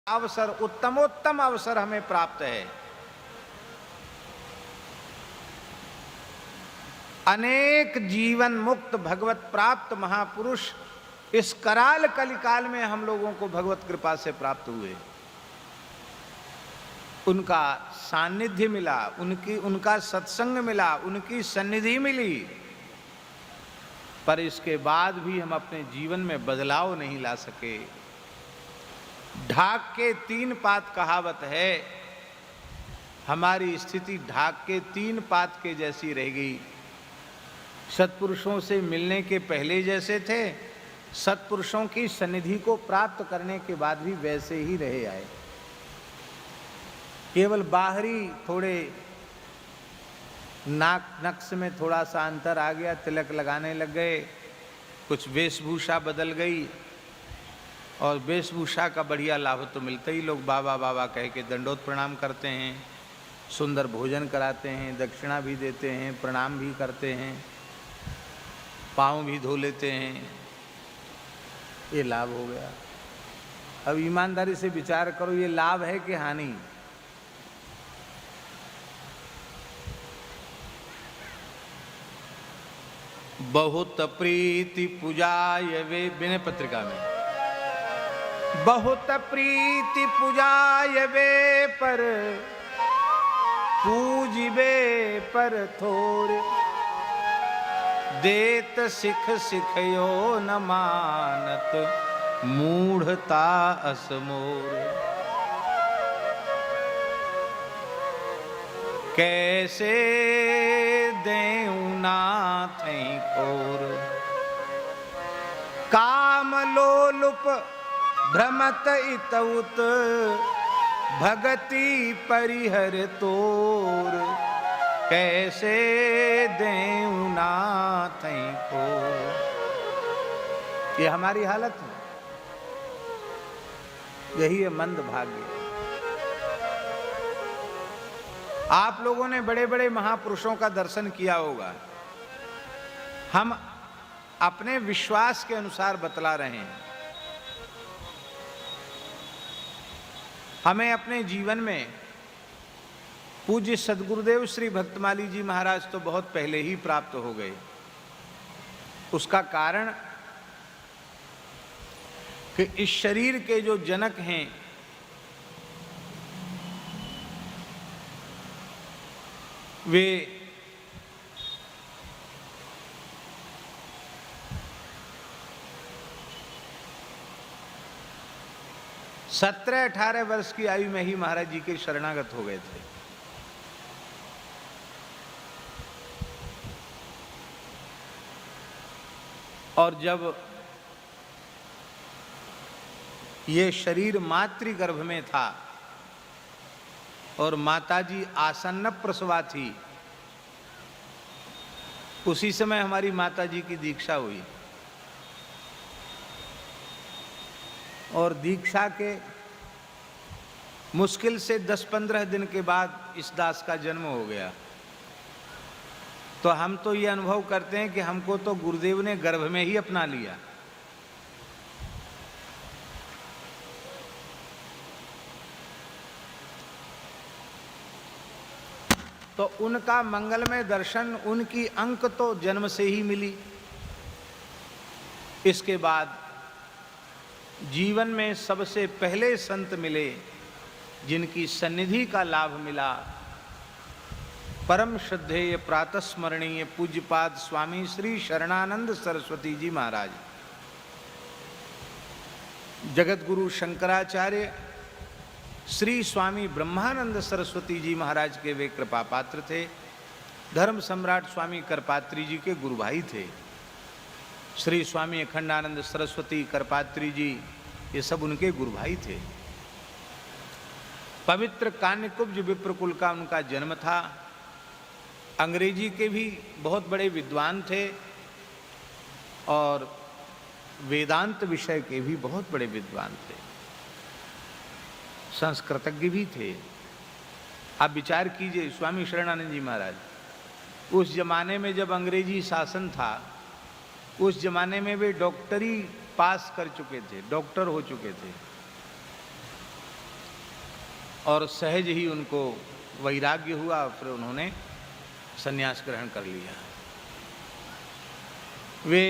अवसर, उत्तमोत्तम अवसर हमें प्राप्त है। अनेक जीवन मुक्त भगवत प्राप्त महापुरुष इस कराल कलिकाल में हम लोगों को भगवत कृपा से प्राप्त हुए। उनका सानिध्य मिला, उनका सत्संग मिला, उनकी सन्निधि मिली, पर इसके बाद भी हम अपने जीवन में बदलाव नहीं ला सके। ढाक के 3 पात कहावत है, हमारी स्थिति ढाक के 3 पात के जैसी रह गई। सत्पुरुषों से मिलने के पहले जैसे थे, सत्पुरुषों की सन्निधि को प्राप्त करने के बाद भी वैसे ही रहे आए। केवल बाहरी थोड़े नाक नक्श में थोड़ा सा अंतर आ गया, तिलक लगाने लग गए, कुछ वेशभूषा बदल गई, और वेशभूषा का बढ़िया लाभ तो मिलता ही, लोग बाबा बाबा कह के दंडोत प्रणाम करते हैं, सुंदर भोजन कराते हैं, दक्षिणा भी देते हैं, प्रणाम भी करते हैं, पाँव भी धो लेते हैं। ये लाभ हो गया। अब ईमानदारी से विचार करो, ये लाभ है कि हानि? बहुत प्रीति पूजाय वे, विनय पत्रिका में, बहुत प्रीति पूजाय वे पर पूजिबे पर थोर, देत सिख सिखयो न मानत मूढ़ता असमोर। कैसे देऊं नाथ खोर, काम लोलुप भ्रमत इतउत, भगति परिहर तोर। कैसे देऊं नाथ को, ये हमारी हालत है, यही है मंद भाग्य। आप लोगों ने बड़े बड़े महापुरुषों का दर्शन किया होगा, हम अपने विश्वास के अनुसार बतला रहे हैं। हमें अपने जीवन में पूज्य सद्गुरुदेव श्री भक्तमाली जी महाराज तो बहुत पहले ही प्राप्त हो गए। उसका कारण कि इस शरीर के जो जनक हैं, वे सत्रह 18 वर्ष की आयु में ही महाराज जी के शरणागत हो गए थे। और जब ये शरीर मातृगर्भ में था और माताजी आसन्न प्रसवा थी, उसी समय हमारी माताजी की दीक्षा हुई। और दीक्षा के मुश्किल से 10-15 दिन के बाद इस दास का जन्म हो गया। तो हम तो ये अनुभव करते हैं कि हमको तो गुरुदेव ने गर्भ में ही अपना लिया। तो उनका मंगलमय दर्शन, उनकी अंक तो जन्म से ही मिली। इसके बाद जीवन में सबसे पहले संत मिले जिनकी सन्निधि का लाभ मिला, परम श्रद्धेय प्रातस्मरणीय पूज्यपाद स्वामी श्री शरणानंद सरस्वती जी महाराज। जगत गुरु शंकराचार्य श्री स्वामी ब्रह्मानंद सरस्वती जी महाराज के वे कृपा पात्र थे। धर्म सम्राट स्वामी करपात्री जी के गुरु भाई थे। श्री स्वामी अखंडानंद सरस्वती करपात्री जी, ये सब उनके गुरु भाई थे। पवित्र कान्यकुब्ज विप्रकुल का उनका जन्म था। अंग्रेजी के भी बहुत बड़े विद्वान थे और वेदांत विषय के भी बहुत बड़े विद्वान थे, संस्कृतज्ञ भी थे। आप विचार कीजिए, स्वामी शरणानंद जी महाराज उस जमाने में जब अंग्रेजी शासन था, उस जमाने में वे डॉक्टरी पास कर चुके थे, डॉक्टर हो चुके थे। और सहज ही उनको वैराग्य हुआ, फिर उन्होंने संन्यास ग्रहण कर लिया। वे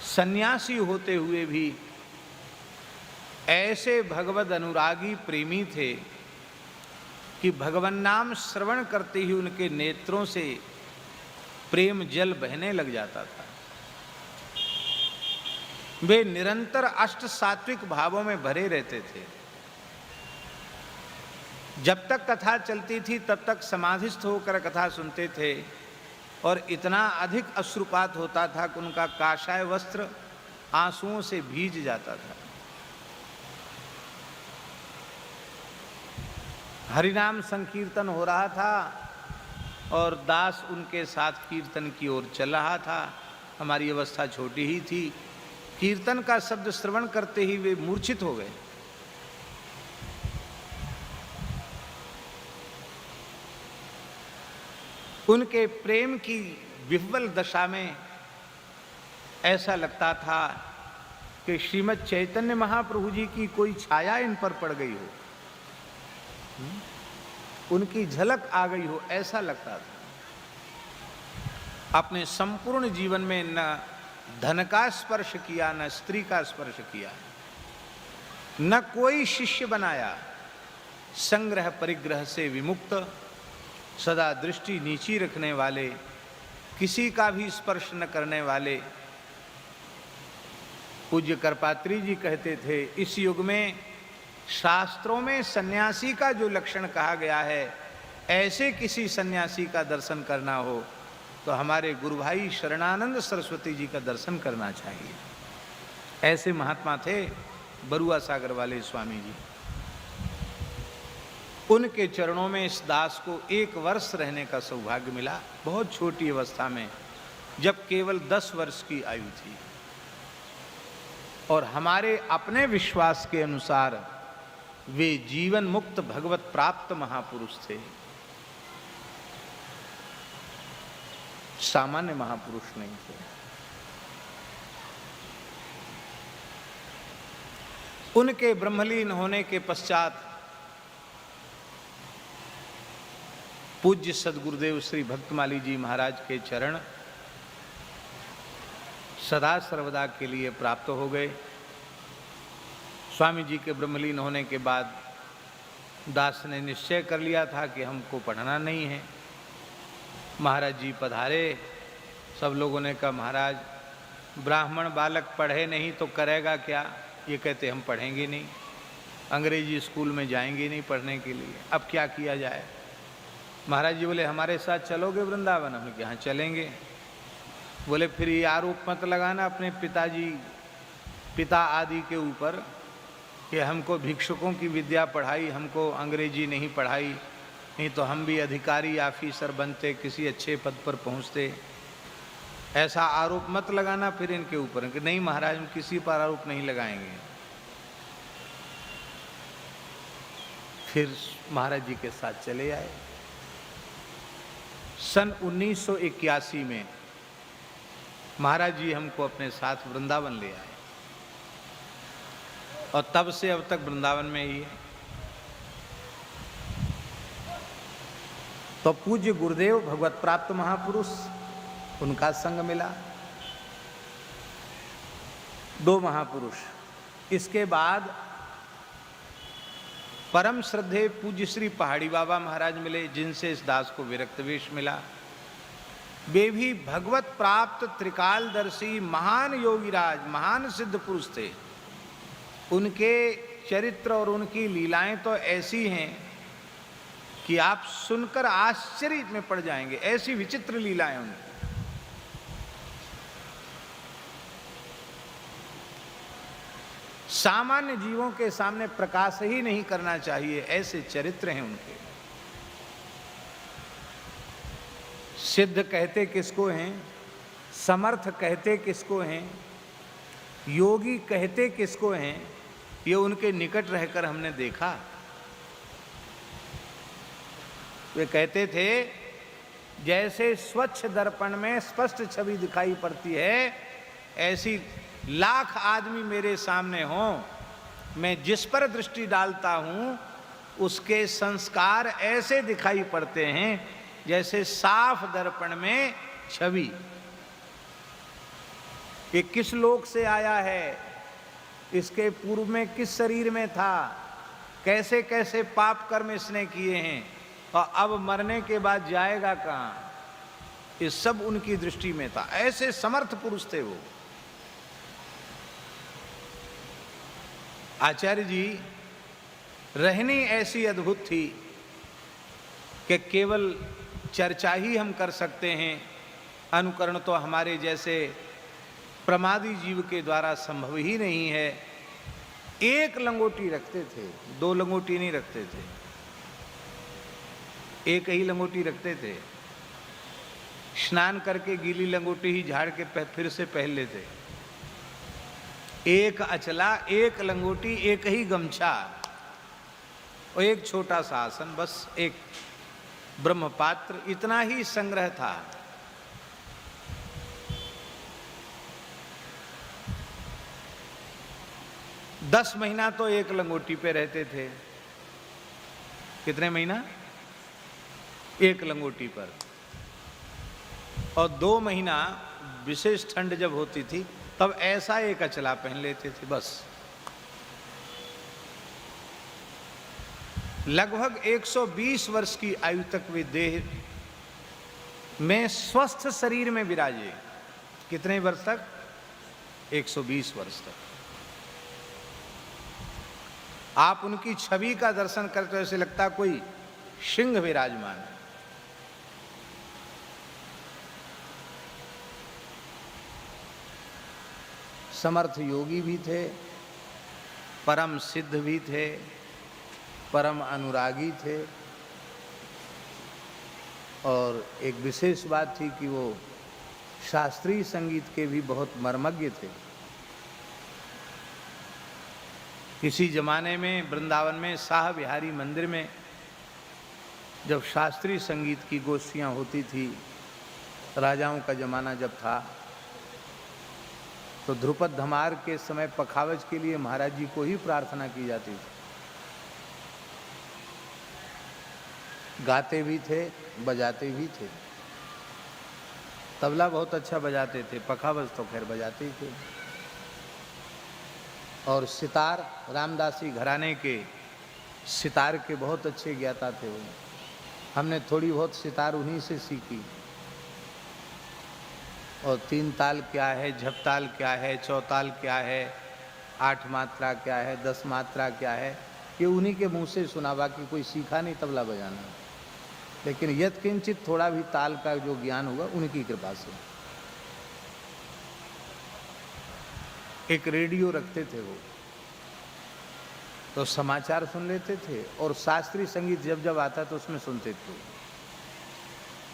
सन्यासी होते हुए भी ऐसे भगवद अनुरागी प्रेमी थे कि भगवन नाम श्रवण करते ही उनके नेत्रों से प्रेम जल बहने लग जाता था। वे निरंतर अष्ट सात्विक भावों में भरे रहते थे। जब तक कथा चलती थी तब तक समाधिस्थ होकर कथा सुनते थे और इतना अधिक अश्रुपात होता था कि उनका काषाय वस्त्र आंसुओं से भीज जाता था। हरिनाम संकीर्तन हो रहा था और दास उनके साथ कीर्तन की ओर चल रहा था। हमारी अवस्था छोटी ही थी। कीर्तन का शब्द श्रवण करते ही वे मूर्छित हो गए। उनके प्रेम की विह्वल दशा में ऐसा लगता था कि श्रीमद् चैतन्य महाप्रभु जी की कोई छाया इन पर पड़ गई हो, उनकी झलक आ गई हो, ऐसा लगता था। अपने संपूर्ण जीवन में न धन का स्पर्श किया, न स्त्री का स्पर्श किया, न कोई शिष्य बनाया, संग्रह परिग्रह से विमुक्त, सदा दृष्टि नीची रखने वाले, किसी का भी स्पर्श न करने वाले। पूज्य करपात्री जी कहते थे, इस युग में शास्त्रों में सन्यासी का जो लक्षण कहा गया है, ऐसे किसी सन्यासी का दर्शन करना हो तो हमारे गुरु भाई शरणानंद सरस्वती जी का दर्शन करना चाहिए। ऐसे महात्मा थे बरुआ सागर वाले स्वामी जी। उनके चरणों में इस दास को 1 वर्ष रहने का सौभाग्य मिला, बहुत छोटी अवस्था में, जब केवल 10 वर्ष की आयु थी। और हमारे अपने विश्वास के अनुसार वे जीवन मुक्त भगवत प्राप्त महापुरुष थे, सामान्य महापुरुष नहीं थे। उनके ब्रह्मलीन होने के पश्चात पूज्य सद्गुरुदेव श्री भक्तमाली जी महाराज के चरण सदा सर्वदा के लिए प्राप्त हो गए। स्वामी जी के ब्रह्मलीन होने के बाद दास ने निश्चय कर लिया था कि हमको पढ़ना नहीं है। महाराज जी पधारे, सब लोगों ने कहा महाराज ब्राह्मण बालक पढ़े नहीं तो करेगा क्या? ये कहते हम पढ़ेंगे नहीं, अंग्रेजी स्कूल में जाएंगे नहीं पढ़ने के लिए, अब क्या किया जाए? महाराज जी बोले हमारे साथ चलोगे वृंदावन? हमने कहा हाँ चलेंगे। बोले फिर ये आरोप मत लगाना अपने पिता आदि के ऊपर कि हमको भिक्षुकों की विद्या पढ़ाई, हमको अंग्रेजी नहीं पढ़ाई, नहीं तो हम भी अधिकारी ऑफिसर बनते, किसी अच्छे पद पर पहुंचते। ऐसा आरोप मत लगाना फिर इनके ऊपर। कि नहीं महाराज हम किसी पर आरोप नहीं लगाएंगे। फिर महाराज जी के साथ चले आए। सन 1981 में महाराज जी हमको अपने साथ वृंदावन ले आए और तब से अब तक वृंदावन में ही है। तो पूज्य गुरुदेव भगवत प्राप्त महापुरुष, उनका संग मिला। 2 महापुरुष। इसके बाद परम श्रद्धेय पूज्य श्री पहाड़ी बाबा महाराज मिले, जिनसे इस दास को विरक्त वेश मिला। वे भी भगवत प्राप्त त्रिकालदर्शी महान योगीराज, महान सिद्ध पुरुष थे। उनके चरित्र और उनकी लीलाएं तो ऐसी हैं कि आप सुनकर आश्चर्य में पड़ जाएंगे, ऐसी विचित्र लीलाएं उनकी। सामान्य जीवों के सामने प्रकाश ही नहीं करना चाहिए, ऐसे चरित्र हैं उनके। सिद्ध कहते किसको हैं, समर्थ कहते किसको हैं, योगी कहते किसको हैं, ये उनके निकट रहकर हमने देखा। वे कहते थे जैसे स्वच्छ दर्पण में स्पष्ट छवि दिखाई पड़ती है, ऐसी लाख आदमी मेरे सामने हों मैं जिस पर दृष्टि डालता हूं उसके संस्कार ऐसे दिखाई पड़ते हैं जैसे साफ दर्पण में छवि। ये किस लोक से आया है, इसके पूर्व में किस शरीर में था, कैसे कैसे पाप कर्म इसने किए हैं और अब मरने के बाद जाएगा कहां, ये सब उनकी दृष्टि में था। ऐसे समर्थ पुरुष थे वो। आचार्य जी रहनी ऐसी अद्भुत थी कि केवल चर्चा ही हम कर सकते हैं, अनुकरण तो हमारे जैसे प्रमादी जीव के द्वारा संभव ही नहीं है। एक लंगोटी रखते थे, दो लंगोटी नहीं रखते थे, एक ही लंगोटी रखते थे। स्नान करके गीली लंगोटी ही झाड़ के फिर से पहन लेते। एक अचला, एक लंगोटी, एक ही गमछा और एक छोटा सा आसन, बस एक ब्रह्मपात्र, इतना ही संग्रह था। दस महीना तो एक लंगोटी पे रहते थे। कितने महीना? एक लंगोटी पर। और 2 महीना विशेष ठंड जब होती थी तब ऐसा एक अचला पहन लेते थे बस। लगभग 120 वर्ष की आयु तक वे देह में स्वस्थ शरीर में विराजे। कितने वर्ष तक? 120 वर्ष तक। आप उनकी छवि का दर्शन करते हो ऐसे लगता कोई सिंह विराजमान है। समर्थ योगी भी थे, परम सिद्ध भी थे, परम अनुरागी थे। और एक विशेष बात थी कि वो शास्त्रीय संगीत के भी बहुत मर्मज्ञ थे। किसी जमाने में वृंदावन में शाह बिहारी मंदिर में जब शास्त्रीय संगीत की गोष्ठियाँ होती थी, राजाओं का जमाना जब था, तो ध्रुपद धमार के समय पखावज के लिए महाराज जी को ही प्रार्थना की जाती थी। गाते भी थे, बजाते भी थे। तबला बहुत अच्छा बजाते थे, पखावज तो खैर बजाते ही थे। और सितार, रामदासी घराने के सितार के बहुत अच्छे ज्ञाता थे वो। हमने थोड़ी बहुत सितार उन्हीं से सीखी। और 3 ताल क्या है, झपताल क्या है, चौताल क्या है, 8 मात्रा क्या है, 10 मात्रा क्या है, ये उन्हीं के मुंह से सुना। बाकी कोई सीखा नहीं तबला बजाना, लेकिन यत्किंचित थोड़ा भी ताल का जो ज्ञान हुआ उनकी कृपा से। एक रेडियो रखते थे वो, तो समाचार सुन लेते थे और शास्त्रीय संगीत जब जब आता तो उसमें सुनते थे।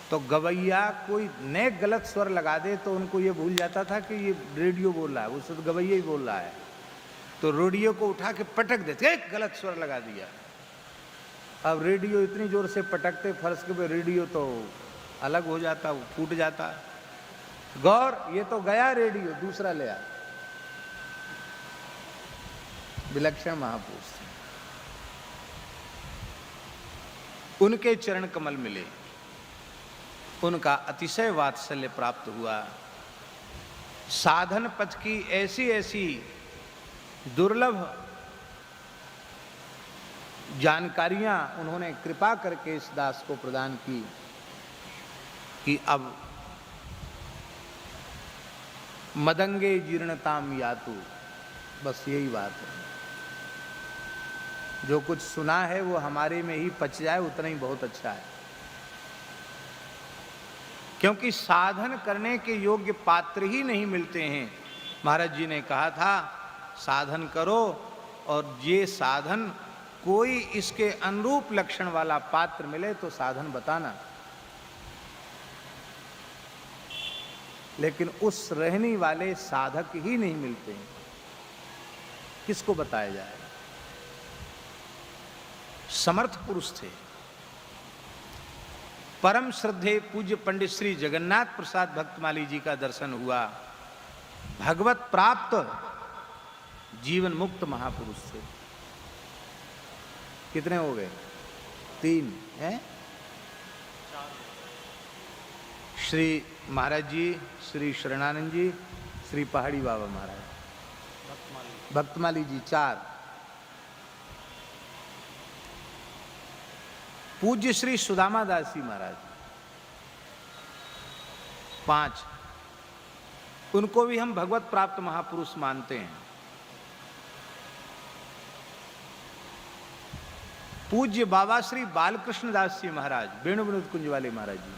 तो गवैया कोई नए गलत स्वर लगा दे तो उनको ये भूल जाता था कि ये रेडियो बोल रहा है, उससे तो गवैया ही बोल रहा है। तो रेडियो को उठा के पटक देते, एक गलत स्वर लगा दिया। अब रेडियो इतनी जोर से पटकते फर्श के पे, रेडियो तो अलग हो जाता, वो फूट जाता। गौर, ये तो गया रेडियो, दूसरा ले आ। विलक्षण महापुरुष थे। उनके चरण कमल मिले, उनका अतिशय वात्सल्य प्राप्त हुआ। साधन पथ की ऐसी ऐसी दुर्लभ जानकारियां उन्होंने कृपा करके इस दास को प्रदान की कि अब मदंगे जीर्णताम यातु, बस यही बात है। जो कुछ सुना है वो हमारे में ही पच जाए, उतना ही बहुत अच्छा है। क्योंकि साधन करने के योग्य पात्र ही नहीं मिलते हैं। महाराज जी ने कहा था साधन करो, और ये साधन कोई इसके अनुरूप लक्षण वाला पात्र मिले तो साधन बताना। लेकिन उस रहने वाले साधक ही नहीं मिलते हैं, किसको बताया जाए। समर्थ पुरुष थे। परम श्रद्धेय पूज्य पंडित श्री जगन्नाथ प्रसाद भक्तमाली जी का दर्शन हुआ। भगवत प्राप्त जीवन मुक्त महापुरुष थे। कितने हो गए? 3 हैं। श्री महाराज जी, श्री शरणानंद जी, श्री पहाड़ी बाबा महाराज, भक्तमाली जी 4। पूज्य श्री सुदामा दास जी महाराज 5। उनको भी हम भगवत प्राप्त महापुरुष मानते हैं। पूज्य बाबा श्री बालकृष्ण दास जी महाराज, वेणु विनोद कुंज वाले महाराज जी।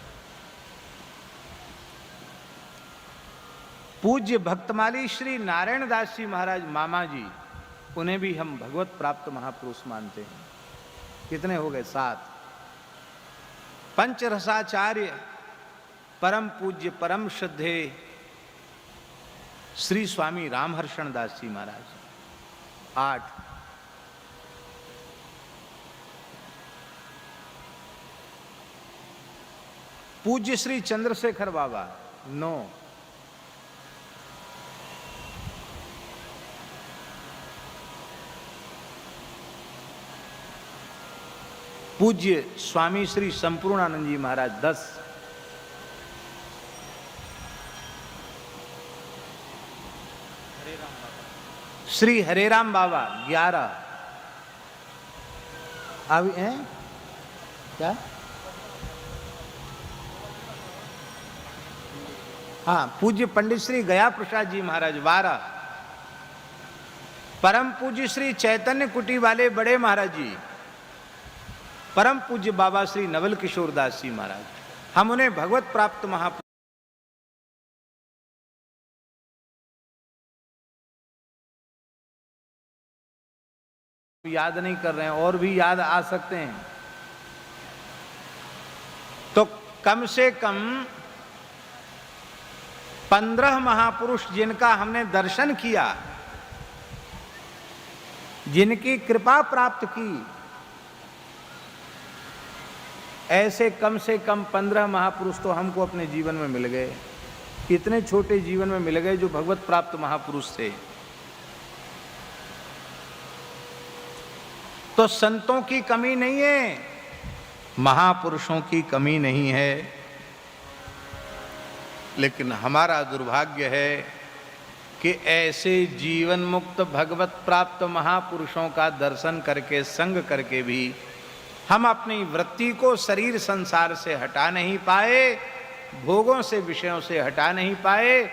पूज्य भक्तमाली श्री नारायण दास जी महाराज मामा जी, उन्हें भी हम भगवत प्राप्त महापुरुष मानते हैं। कितने हो गए? 7। पंचरसाचार्य परम पूज्य परम श्रद्धे श्री स्वामी रामहर्षण दास जी महाराज 8। पूज्य श्री चंद्रशेखर बाबा 9। पूज्य स्वामी श्री संपूर्णानंद जी महाराज 10। श्री हरेराम बाबा 11। अभी हैं क्या? हाँ, पूज्य पंडित श्री गया प्रसाद जी महाराज 12। परम पूज्य श्री चैतन्य कुटी वाले बड़े महाराज जी, परम पूज्य बाबा श्री नवल किशोर दास जी महाराज, हम उन्हें भगवत प्राप्त महापुरुष याद नहीं कर रहे हैं, और भी याद आ सकते हैं। तो कम से कम 15 महापुरुष जिनका हमने दर्शन किया, जिनकी कृपा प्राप्त की, ऐसे कम से कम 15 महापुरुष तो हमको अपने जीवन में मिल गए। इतने छोटे जीवन में मिल गए जो भगवत प्राप्त महापुरुष थे। तो संतों की कमी नहीं है, महापुरुषों की कमी नहीं है, लेकिन हमारा दुर्भाग्य है कि ऐसे जीवन मुक्त भगवत प्राप्त महापुरुषों का दर्शन करके, संग करके भी हम अपनी वृत्ति को शरीर संसार से हटा नहीं पाए, भोगों से विषयों से हटा नहीं पाए,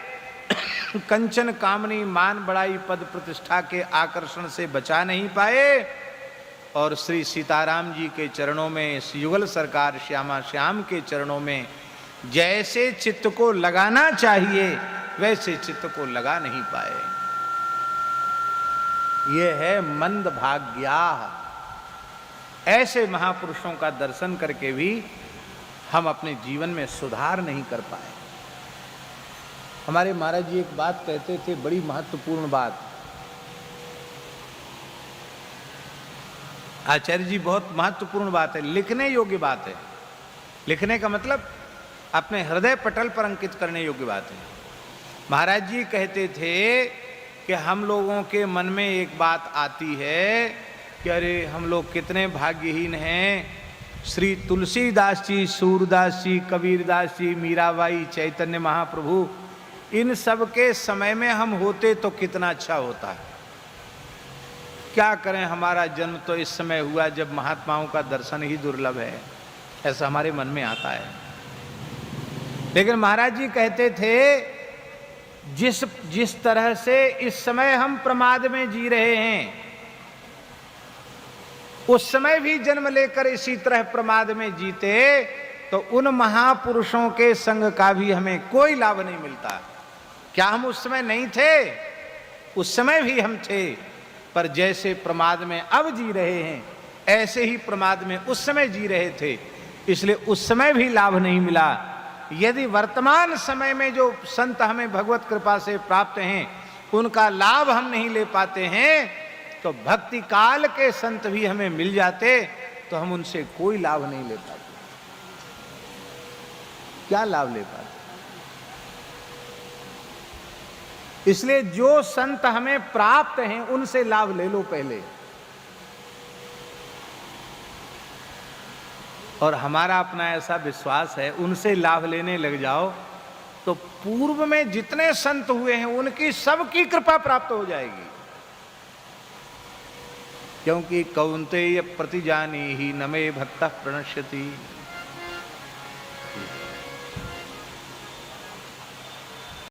कंचन कामनी मान बड़ाई पद प्रतिष्ठा के आकर्षण से बचा नहीं पाए, और श्री सीताराम जी के चरणों में, युगल सरकार श्यामा श्याम के चरणों में जैसे चित्त को लगाना चाहिए वैसे चित्त को लगा नहीं पाए। ये है मंद भाग्या। ऐसे महापुरुषों का दर्शन करके भी हम अपने जीवन में सुधार नहीं कर पाए। हमारे महाराज जी एक बात कहते थे, बड़ी महत्वपूर्ण बात। आचार्य जी बहुत महत्वपूर्ण बात है, लिखने योग्य बात है। लिखने का मतलब अपने हृदय पटल पर अंकित करने योग्य बात है। महाराज जी कहते थे कि हम लोगों के मन में एक बात आती है कि अरे हम लोग कितने भाग्यहीन हैं। श्री तुलसीदास जी, सूरदास जी, कबीरदास जी, मीराबाई, चैतन्य महाप्रभु, इन सब के समय में हम होते तो कितना अच्छा होता है। क्या करें, हमारा जन्म तो इस समय हुआ जब महात्माओं का दर्शन ही दुर्लभ है, ऐसा हमारे मन में आता है। लेकिन महाराज जी कहते थे जिस तरह से इस समय हम प्रमाद में जी रहे हैं, उस समय भी जन्म लेकर इसी तरह प्रमाद में जीते तो उन महापुरुषों के संग का भी हमें कोई लाभ नहीं मिलता। क्या हम उस समय नहीं थे? उस समय भी हम थे, पर जैसे प्रमाद में अब जी रहे हैं ऐसे ही प्रमाद में उस समय जी रहे थे, इसलिए उस समय भी लाभ नहीं मिला। यदि वर्तमान समय में जो संत हमें भगवत कृपा से प्राप्त हैं उनका लाभ हम नहीं ले पाते हैं, तो भक्ति काल के संत भी हमें मिल जाते तो हम उनसे कोई लाभ नहीं ले पाते। क्या लाभ ले पाते? इसलिए जो संत हमें प्राप्त हैं उनसे लाभ ले लो पहले, और हमारा अपना ऐसा विश्वास है उनसे लाभ लेने लग जाओ तो पूर्व में जितने संत हुए हैं उनकी सबकी कृपा प्राप्त हो जाएगी। क्योंकि कौन्तेय प्रतिजानी ही नमे भक्तः प्रणश्यति।